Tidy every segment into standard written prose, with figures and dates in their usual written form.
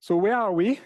So where are we?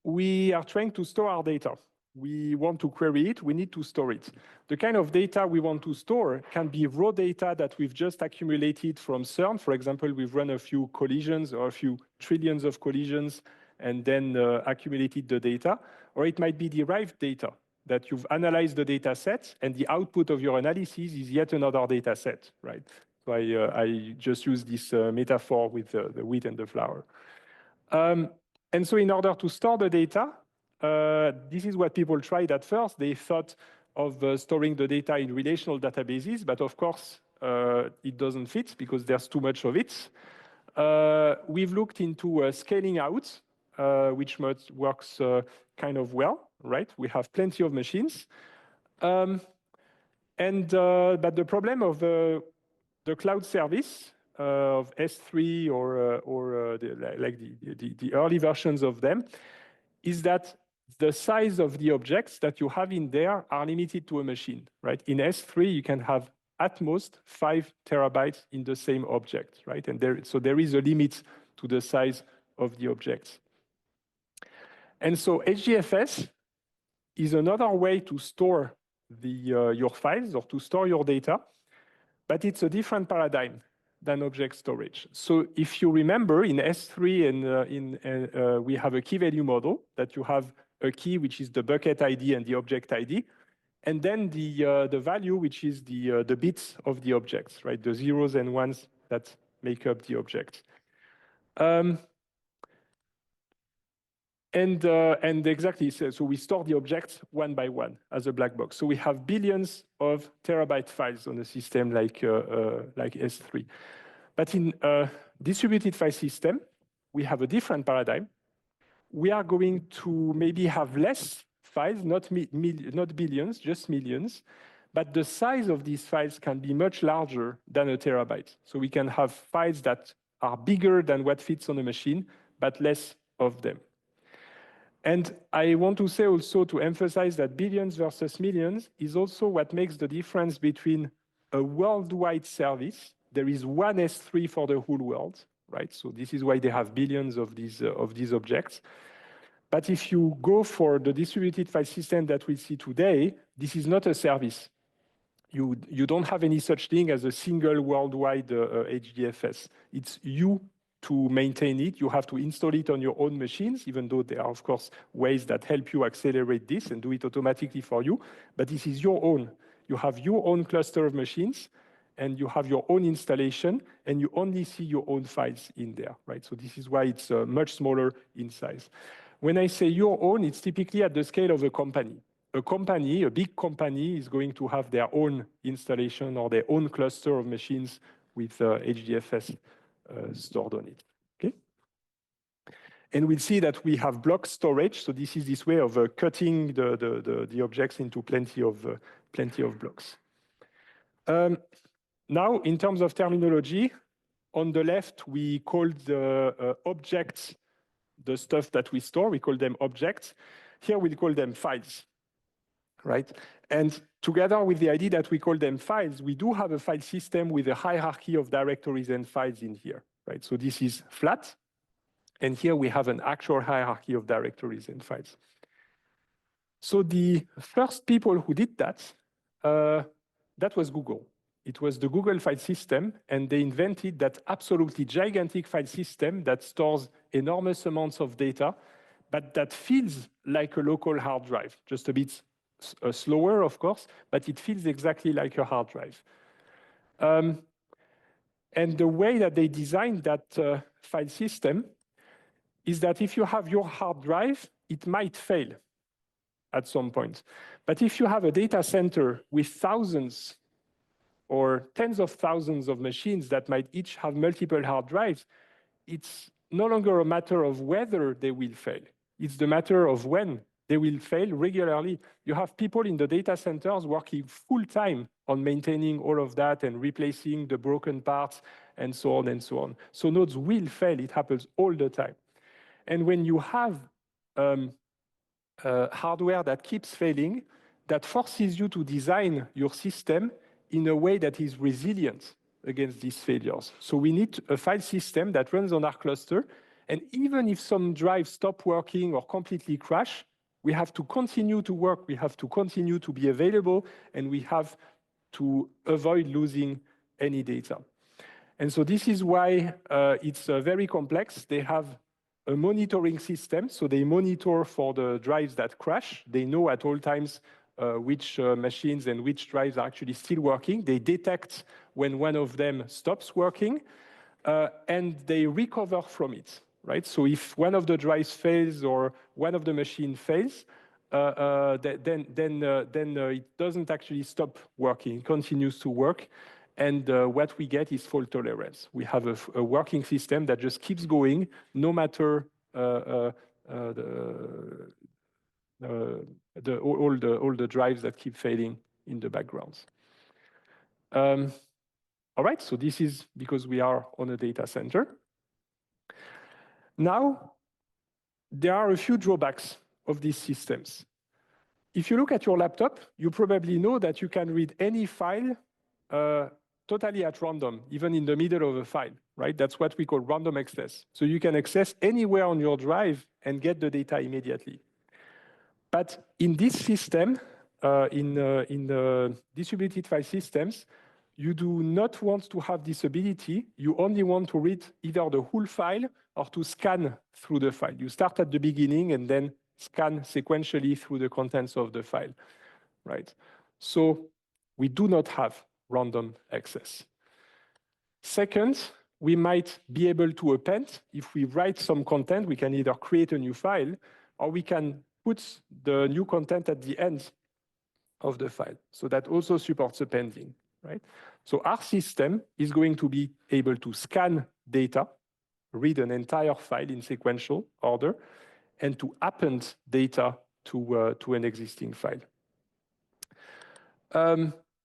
We are trying to store our data. We want to query it, we need to store it. The kind of data we want to store can be raw data that we've just accumulated from CERN. For example, we've run a few collisions or a few trillions of collisions and then accumulated the data. Or it might be derived data that you've analyzed the data set and the output of your analysis is yet another data set, right? So I just use this metaphor with the wheat and the flour. And so in order to store the data, this is what people tried at first. They thought of storing the data in relational databases, but of course, it doesn't fit because there's too much of it. We've looked into scaling out, which works kind of well, right? We have plenty of machines. But the problem of the cloud service of S3 or the early versions of them is that the size of the objects that you have in there are limited to a machine, right? In S3, you can have at most 5 terabytes in the same object, right? And so there is a limit to the size of the objects. And so HDFS is another way to store your files or to store your data, but it's a different paradigm than object storage. So if you remember, in S3 and we have a key value model that you have a key, which is the bucket ID and the object ID, and then the value, which is the bits of the objects, right? The zeros and ones that make up the object. And exactly, so we store the objects one by one as a black box. So we have billions of terabyte files on a system like S3. But in a distributed file system, we have a different paradigm. We are going to maybe have less files, not billions, just millions. But the size of these files can be much larger than a terabyte. So we can have files that are bigger than what fits on a machine, but less of them. And I want to say also to emphasize that billions versus millions is also what makes the difference between a worldwide service. There is one S3 for the whole world, right? So this is why they have billions of these objects. But if you go for the distributed file system that we see today, this is not a service. You don't have any such thing as a single worldwide HDFS. It's you to maintain it. You have to install it on your own machines, even though there are, of course, ways that help you accelerate this and do it automatically for you. But this is your own. You have your own cluster of machines, and you have your own installation, and you only see your own files in there, right? So this is why it's much smaller in size. When I say your own, it's typically at the scale of a company. A company, a big company, is going to have their own installation or their own cluster of machines with HDFS stored on it, okay? And we'll see that we have block storage. So this is this way of cutting the objects into plenty of blocks. Now, in terms of terminology, on the left, we call the objects, the stuff that we store, we call them objects. Here, we call them files, right? And together with the idea that we call them files, we do have a file system with a hierarchy of directories and files in here, right? So this is flat. And here we have an actual hierarchy of directories and files. So the first people who did that, that was Google. It was the Google file system, and they invented that absolutely gigantic file system that stores enormous amounts of data, but that feels like a local hard drive, just a bit slower, of course, but it feels exactly like a hard drive. And the way that they designed that file system is that if you have your hard drive, it might fail at some point. But if you have a data center with thousands or tens of thousands of machines that might each have multiple hard drives, it's no longer a matter of whether they will fail. It's the matter of when they will fail regularly. You have people in the data centers working full time on maintaining all of that and replacing the broken parts and so on and so on. So nodes will fail. It happens all the time. And when you have hardware that keeps failing, that forces you to design your system in a way that is resilient against these failures. So we need a file system that runs on our cluster And even if some drives stop working or completely crash, we have to continue to work, we have to continue to be available, and we have to avoid losing any data. And so this is why it's very complex. They have a monitoring system, so they monitor for the drives that crash. They know at all times which machines and which drives are actually still working. They detect when one of them stops working, and they recover from it, right? So if one of the drives fails or one of the machines fails, then it doesn't actually stop working, it continues to work. And what we get is fault tolerance. We have a working system that just keeps going no matter all the drives that keep failing in the background. All right, so this is because we are on a data center. Now, there are a few drawbacks of these systems. If you look at your laptop, you probably know that you can read any file totally at random, even in the middle of a file, right? That's what we call random access. So you can access anywhere on your drive and get the data immediately. But in this system, in the distributed file systems, you do not want to have this ability. You only want to read either the whole file or to scan through the file. You start at the beginning and then scan sequentially through the contents of the file, right? So we do not have random access. Second, we might be able to append. If we write some content, we can either create a new file or we can put the new content at the end of the file. So that also supports appending, right? So our system is going to be able to scan data, read an entire file in sequential order, and to append data to an existing file.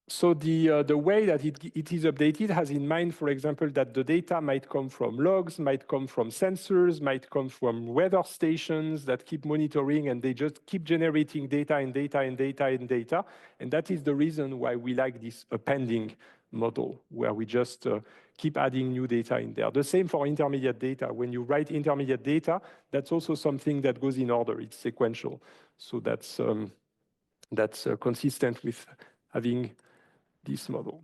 So the way that it is updated has in mind, for example, that the data might come from logs, might come from sensors, might come from weather stations that keep monitoring, and they just keep generating data and data and data and data. And that is the reason why we like this appending model, where we just keep adding new data in there. The same for intermediate data. When you write intermediate data, that's also something that goes in order. It's sequential. So that's consistent with having this model.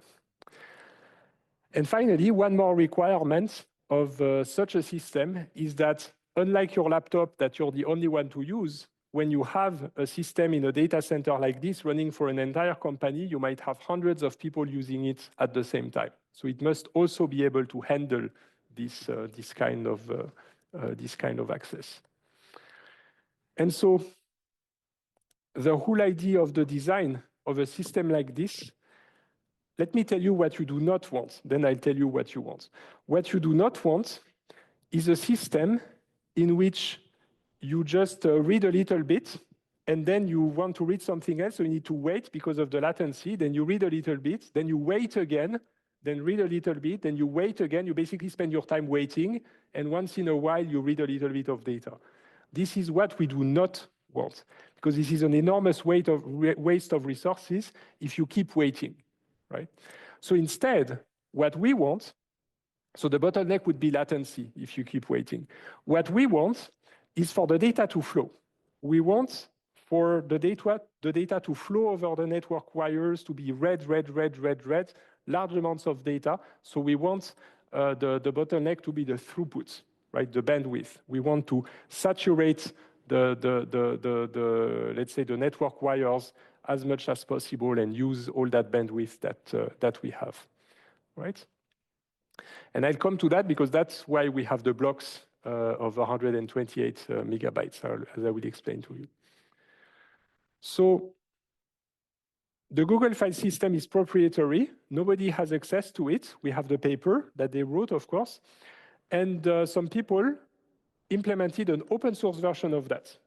And finally, one more requirement of such a system is that, unlike your laptop that you're the only one to use, when you have a system in a data center like this running for an entire company, you might have hundreds of people using it at the same time. So it must also be able to handle this kind of access. And so the whole idea of the design of a system like this, let me tell you what you do not want, then I'll tell you what you want. What you do not want is a system in which you just read a little bit, and then you want to read something else, so you need to wait because of the latency, then you read a little bit, then you wait again, then read a little bit, then you wait again, you basically spend your time waiting, and once in a while you read a little bit of data. This is what we do not want, because this is an enormous waste of resources if you keep waiting. Right? So instead, what we want, so the bottleneck would be latency if you keep waiting. What we want is for the data to flow. We want for the data to flow over the network wires, to be read, large amounts of data. So we want the bottleneck to be the throughput, right? The bandwidth. We want to saturate let's say the network wires as much as possible and use all that bandwidth that we have, right? And I'll come to that because that's why we have the blocks of 128 megabytes, as I will explain to you. So the Google file system is proprietary. Nobody has access to it. We have the paper that they wrote, of course. And some people implemented an open source version of that.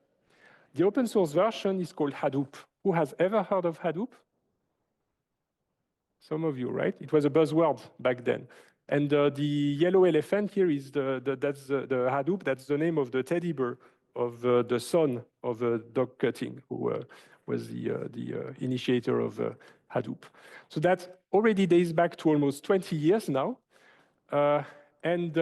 The open source version is called Hadoop. Who has ever heard of Hadoop? Some of you, right? It was a buzzword back then. And the yellow elephant here is that's the Hadoop. That's the name of the teddy bear of the son of Doug Cutting, who was the initiator of Hadoop. So that already dates back to almost 20 years now. And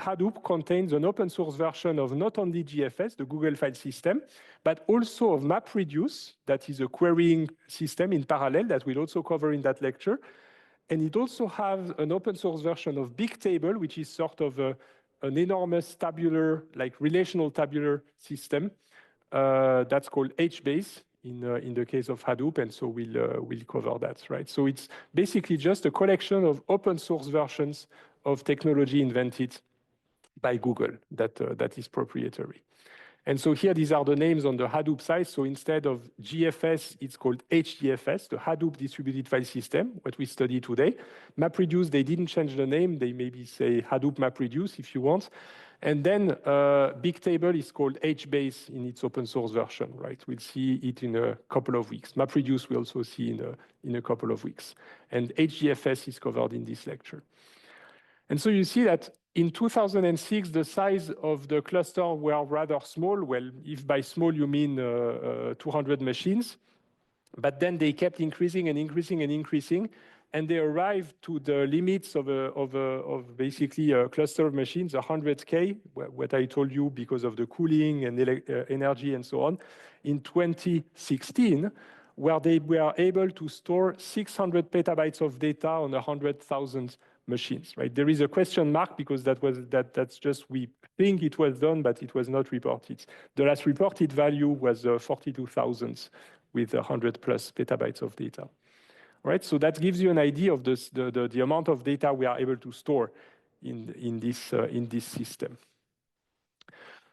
Hadoop contains an open source version of not only GFS, the Google file system, but also of MapReduce, that is a querying system in parallel that we'll also cover in that lecture. And it also has an open source version of Bigtable, which is sort of an enormous tabular, like relational tabular system that's called HBase in the case of Hadoop. And so we'll cover that, right? So it's basically just a collection of open source versions of technology invented by Google that is proprietary. And so here, these are the names on the Hadoop side. So instead of GFS, it's called HDFS, the Hadoop Distributed File System, what we study today. MapReduce, they didn't change the name. They maybe say Hadoop MapReduce if you want. And then Bigtable is called HBase in its open source version, right? We'll see it in a couple of weeks. MapReduce we'll also see in a couple of weeks. And HDFS is covered in this lecture. And so you see that in 2006, the size of the cluster were rather small. Well, if by small you mean 200 machines, but then they kept increasing and increasing and increasing, and they arrived to the limits of basically a cluster of machines, 100K, what I told you because of the cooling and energy and so on, in 2016, where they were able to store 600 petabytes of data on 100,000 machines, right? There is a question mark because that's just, we think it was done, but it was not reported. The last reported value was 42,000 with 100 plus petabytes of data, right? So that gives you an idea of the amount of data we are able to store in this system.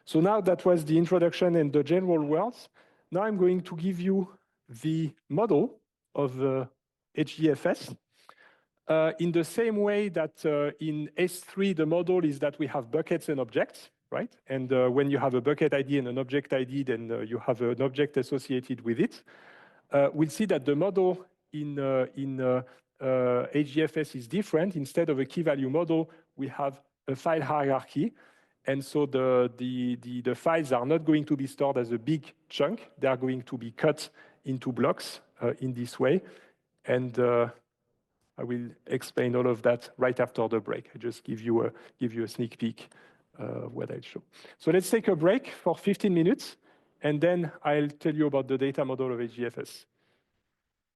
So now that was the introduction and the general words. Now I'm going to give you the model of HDFS. In the same way that in S3, the model is that we have buckets and objects, right? And when you have a bucket ID and an object ID, then you have an object associated with it. We'll see that the model in HDFS is different. Instead of a key value model, we have a file hierarchy. And so the files are not going to be stored as a big chunk. They are going to be cut into blocks in this way. And I will explain all of that right after the break. I just give you a sneak peek of what I'll show. So let's take a break for 15 minutes, and then I'll tell you about the data model of HDFS.